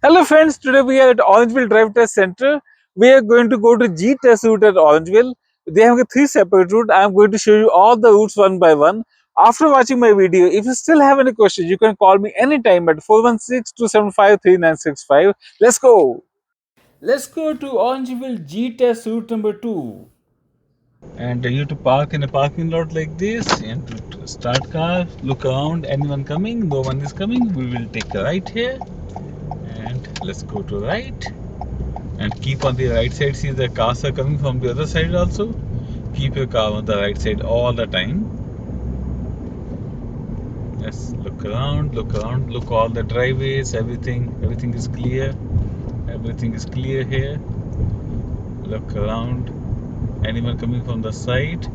Hello friends, today we are at Orangeville DriveTest Center. We are going to go to G test route at Orangeville. They have three separate routes. I am going to show you all the routes one by one. After watching my video, if you still have any questions, you can call me anytime at 416-275-3965. Let's go. Let's go to Orangeville G test route number 2. And you have to park in a parking lot like this and to start car, look around, anyone coming, no one is coming, we will take a right here and let's go to right and keep on the right side. See, the cars are coming from the other side also. Keep your car on the right side all the time. Let's look around, look all the driveways, everything is clear. Everything is clear here. Look around. Anyone coming from the side?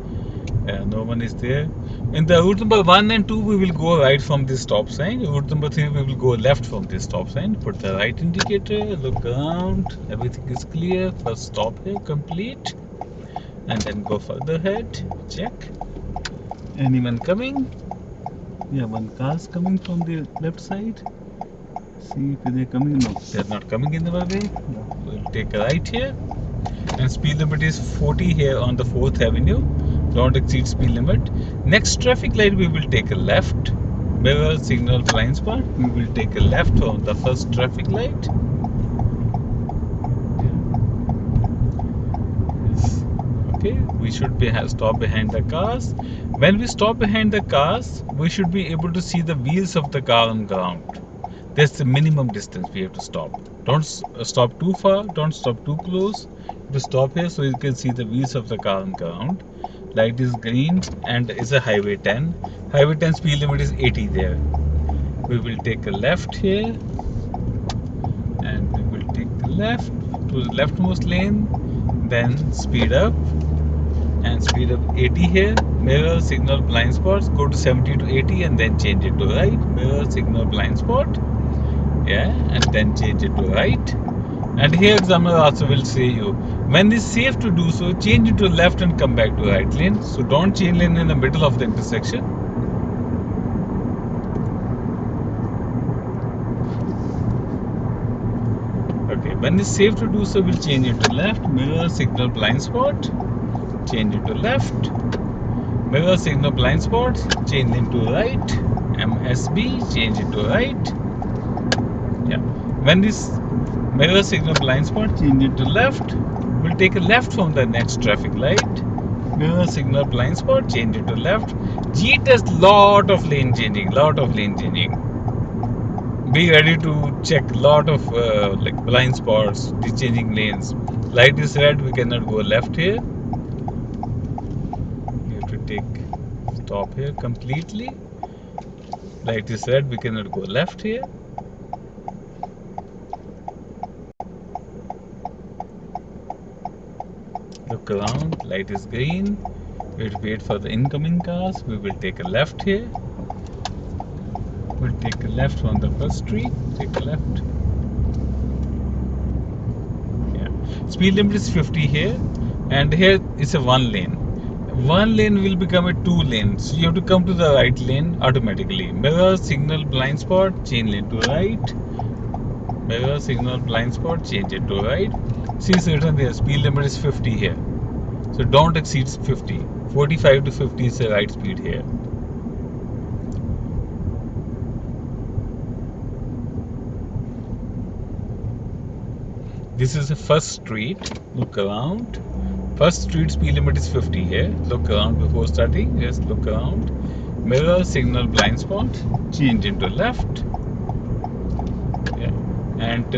No one is there. In the route number 1 and 2, we will go right from this stop sign. Route number 3, we will go left from this stop sign. Put the right indicator, look around. Everything is clear. First stop here, complete. And then go further ahead. Check. Anyone coming? Yeah, one car is coming from the left side. See if they're coming. No, they're not coming in our way. No. We'll take a right here. And speed limit is 40 here on the 4th Avenue. Don't exceed speed limit. Next traffic light, we will take a left. Mirror signal blind spot. We will take a left on the first traffic light. Yes. Okay, we should stop behind the cars. When we stop behind the cars, we should be able to see the wheels of the car on ground. That's the minimum distance we have to stop. Don't stop too far, don't stop too close. To stop here so you can see the wheels of the car on ground. Light is green and it's a highway 10. Highway 10 speed limit is 80 there. We will take a left here and we will take the left to the leftmost lane, then speed up and speed up 80 here. Mirror signal blind spots, go to 70 to 80 and then change it to right. Mirror signal blind spot, yeah, and then change it to right. And here examiner also will say you, when it's safe to do so, change it to left and come back to right lane. So don't change lane in the middle of the intersection. Okay, when it's safe to do so, we'll change it to left. Mirror signal blind spot, change it to left. Mirror signal blind spot, change lane to right. MSB, change it to right. Yeah, when this mirror signal blind spot, change it to left. We'll take a left from the next traffic light. Mirror signal blind spot, change it to left. G test lot of lane changing. Be ready to check lot of like blind spots, the changing lanes. Light is red, we cannot go left here. We have to take stop here completely. Light is red, we cannot go left here. Look around, light is green. We'll wait for the incoming cars. We will take a left here. We'll take a left on the first street. Take a left. Yeah. Speed limit is 50 here. And here is a one lane. One lane will become a two lane. So you have to come to the right lane automatically. Mirror signal blind spot, change lane to right. Mirror signal blind spot, change it to right. See, it's written there, speed limit is 50 here. So don't exceed 50. 45 to 50 is the right speed here. This is the first street. Look around. First street speed limit is 50 here. Look around before starting. Just look around. Mirror signal blind spot, change into left. Yeah. And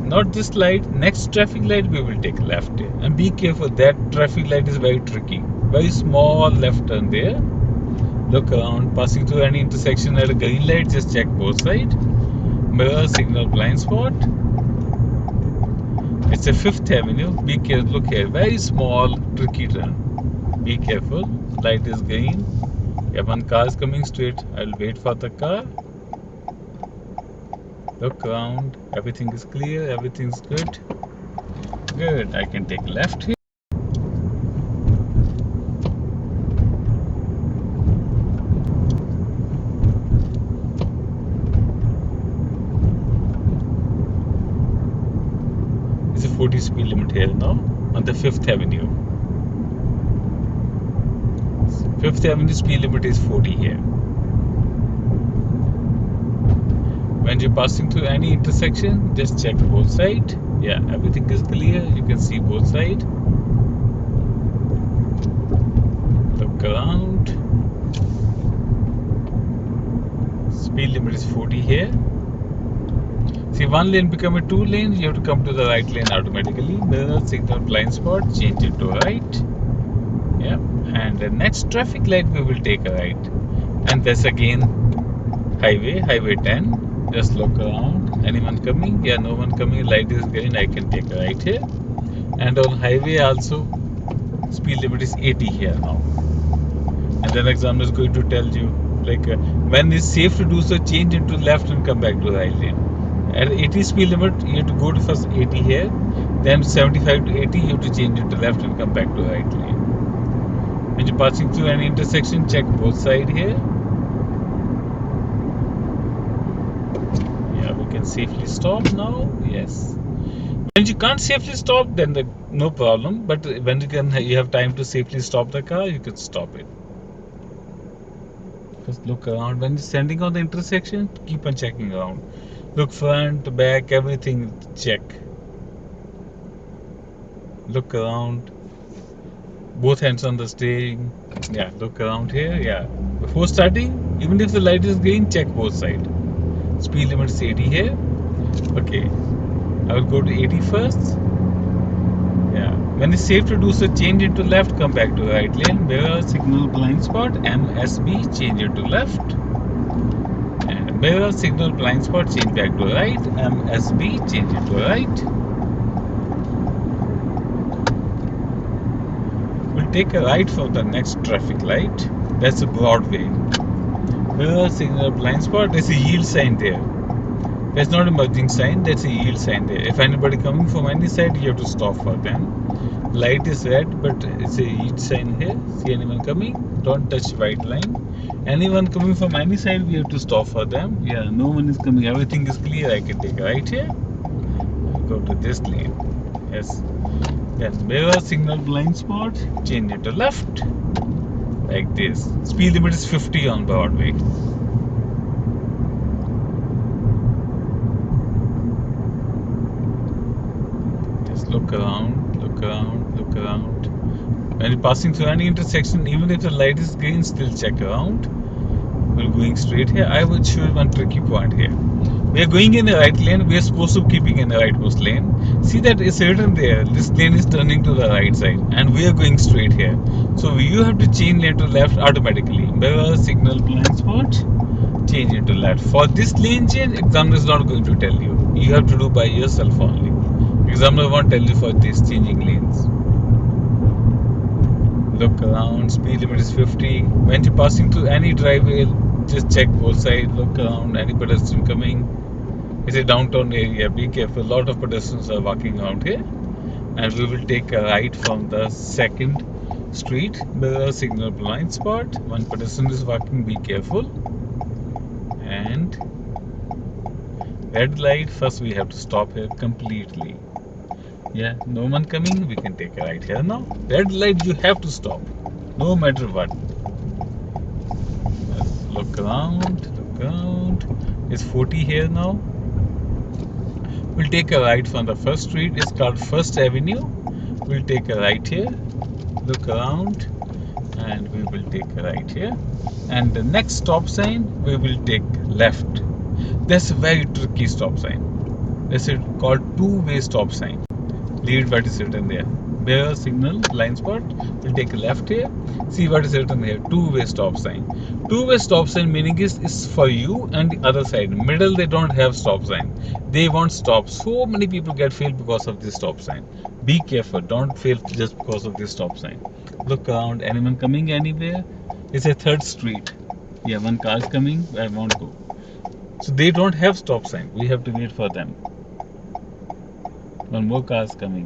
not this light, next traffic light we will take left here. And be careful, that traffic light is very tricky. Very small left turn there. Look around, passing through any intersection at a green light, just check both sides. Mirror signal blind spot. It's a 5th Avenue. Be careful, look here, very small tricky turn. Be careful, light is green. Yeah, one car is coming straight. I'll wait for the car. Look around, everything is clear, everything's good. Good, I can take left here. 40 speed limit here now on the 5th Avenue. 5th Avenue speed limit is 40 here. When you're passing through any intersection, just check both sides. Yeah, everything is clear. You can see both sides. Look around. Speed limit is 40 here. See, one lane become a 2 lane, you have to come to the right lane automatically. Mirror, signal, blind spot, change it to right. Yeah, and the next traffic light we will take a right. And that's again highway 10. Just look around. Anyone coming? Yeah, no one coming. Light is green. I can take a right here. And on highway also, speed limit is 80 here now. And then examiner is going to tell you when it's safe to do so, change into left and come back to the right lane. At 80 speed limit, you have to go to first 80 here, then 75 to 80, you have to change it to left and come back to the right lane. When you're passing through an intersection, check both sides here. Yeah, we can safely stop now. Yes. When you can't safely stop, then no problem. But when you have time to safely stop the car, you can stop it. Just look around. When you're standing on the intersection, keep on checking around. Look front, back, everything check. Look around. Both hands on the steering. Yeah, look around here. Yeah. Before starting, even if the light is green, check both sides. Speed limit is 80 here. Okay. I will go to 80 first. Yeah. When it's safe to do so, change it to left, come back to the right lane. Mirror, signal, blind spot, MSB, change it to left. And mirror, signal, blind spot, change back to right. MSB, change it to right. We'll take a right for the next traffic light. That's a BroadWay. Mirror, signal, blind spot, there's a yield sign there. That's not a merging sign, that's a yield sign there. If anybody coming from any side, you have to stop for them. Light is red, but it's a yield sign here. See anyone coming? Don't touch white line. Anyone coming from any side, we have to stop for them. Yeah, no one is coming. Everything is clear. I can take a right here. I'll go to this lane. Yes. Then mirror, signal, blind spot. Change it to left. Like this. Speed limit is 50 on BroadWay. Look around, look around, look around. When you're passing through any intersection, even if the light is green, still check around. We're going straight here. I will show you one tricky point here. We are going in the right lane. We are supposed to keeping in the rightmost lane. See that it's written there. This lane is turning to the right side, and we are going straight here. So you have to change lane to left automatically. Mirror, signal, blind spot. Change it to left. For this lane change, examiner is not going to tell you. You have to do by yourself only. Examiner won't tell you for these changing lanes. Look around, speed limit is 50. When you're passing through any driveway, just check both sides, look around, any pedestrian coming. It's a downtown area, be careful. A lot of pedestrians are walking around here. And we will take a right from the 2nd street. Mirror, signal, blind spot. One pedestrian is walking, be careful. And red light, first we have to stop here completely. Yeah, no one coming, we can take a right here now. Red light, you have to stop, no matter what. Let's look around. It's 40 here now. We'll take a right from the 1st street. It's called 1st Avenue. We'll take a right here. Look around, and we will take a right here. And the next stop sign, we will take left. That's a very tricky stop sign. That's called two-way stop sign. Read what is written there. Mirror, signal, blind spot. We'll take a left here. See what is written here. Two-way stop sign. Two-way stop sign meaning is for you and the other side. Middle they don't have stop sign. They won't stop. So many people get failed because of this stop sign. Be careful. Don't fail just because of this stop sign. Look around. Anyone coming anywhere? It's a 3rd street. Yeah, one car is coming. I won't go. So they don't have stop sign. We have to wait for them. One more car is coming.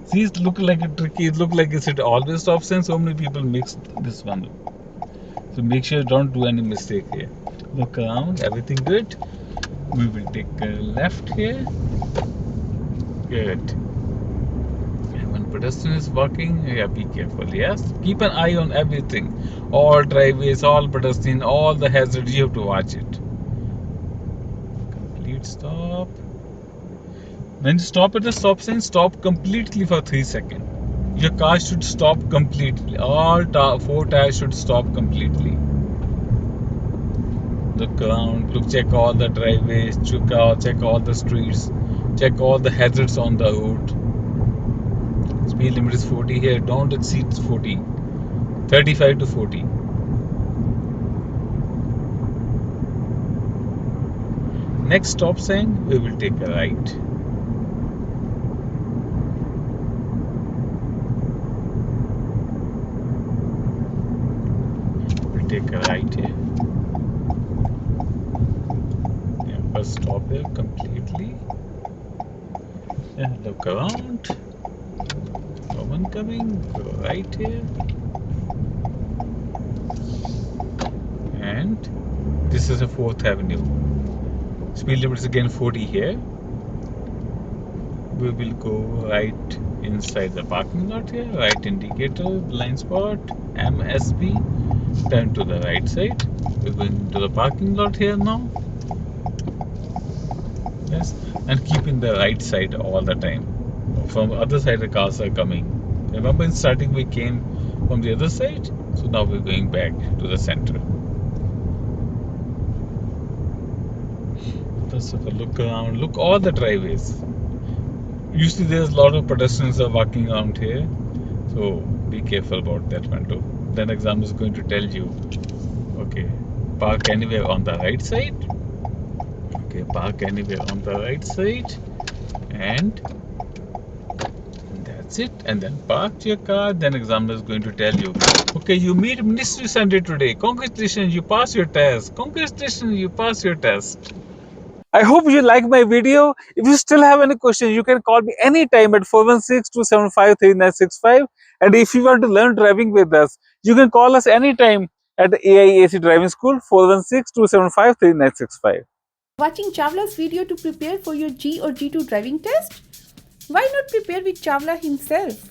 See, it look like a tricky. It look like it's always stop sign. So many people mix this one. So make sure don't do any mistake here. Look around. Everything good. We will take a left here. Good. pedestrian is walking, yeah, be careful. Yes, keep an eye on everything, all driveways, all pedestrian, all the hazards. You have to watch it. Complete stop. When you stop at the stop sign, stop completely for 3 seconds. Your car should stop completely. All four tires should stop completely. Look around, look, check all the driveways, check all the streets, check all the hazards on the road. Speed limit is 40 here, don't exceed 40. 35 to 40. Next stop sign, we will take a right. We'll take a right here. Yeah, first stop here completely. Yeah, look around. No one coming. Go right here. And this is a 4th Avenue. Speed limit is again 40 here. We will go right inside the parking lot here. Right indicator, blind spot, MSB. Turn to the right side. We're going to the parking lot here now. Yes, and keep in the right side all the time. From the other side the cars are coming. Remember in starting we came from the other side, so now we're going back to the center. Let's have a look around. Look all the driveways. Usually there's a lot of pedestrians are walking around here, so be careful about that one too. Then exam is going to tell you, okay, park anywhere on the right side. Okay, park anywhere on the right side, and that's it. And then park your car. Then examiner is going to tell you, okay, you meet Ministry Sunday today. Congratulations, you pass your test. Congratulations, you pass your test. I hope you like my video. If you still have any questions, you can call me anytime at 416-275-3965. And if you want to learn driving with us, you can call us anytime at the AIAC Driving School, 416-275-3965. Watching Chawla's video to prepare for your G or G2 driving test? Why not prepare with Chawla himself?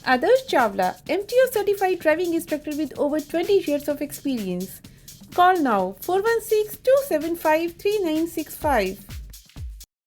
Adarsh Chawla, MTO certified driving instructor with over 20 years of experience. Call now 416-275-3965.